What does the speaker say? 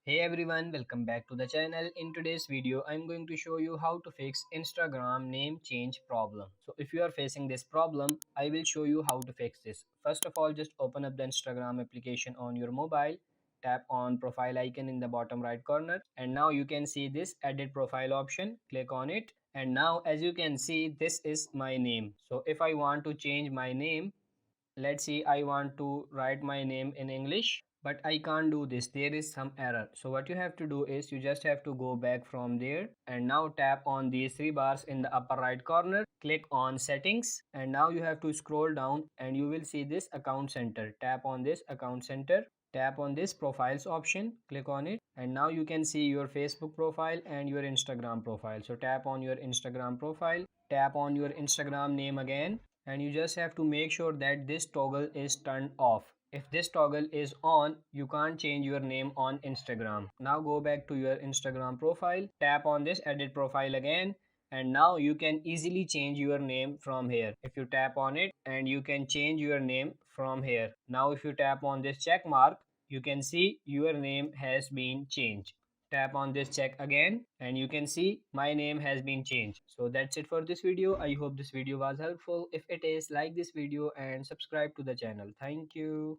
Hey everyone, welcome back to the channel. In today's video, I'm going to show you how to fix Instagram name change problem. So if you are facing this problem, I will show you how to fix this. First of all, just open up the Instagram application on your mobile, tap on profile icon in the bottom right corner, and now you can see this edit profile option. Click on it, and now as you can see, this is my name. So if I want to change my name, let's see, I want to write my name in English, but I can't do this. There is some error. So what you have to do is you just have to go back from there and now tap on these three bars in the upper right corner, click on settings, and now you have to scroll down and you will see this account center. Tap on this account center, tap on this profiles option, click on it, and now you can see your Facebook profile and your Instagram profile. So tap on your Instagram profile, tap on your Instagram name again, and you just have to make sure that this toggle is turned off. If this toggle is on, you can't change your name on Instagram. Now go back to your Instagram profile, tap on this edit profile again, and now you can easily change your name from here. If you tap on it, and you can change your name from here. Now if you tap on this check mark, you can see your name has been changed. Tap on this check again and you can see my name has been changed. So that's it for this video. I hope this video was helpful. If it is, like this video and subscribe to the channel. Thank you.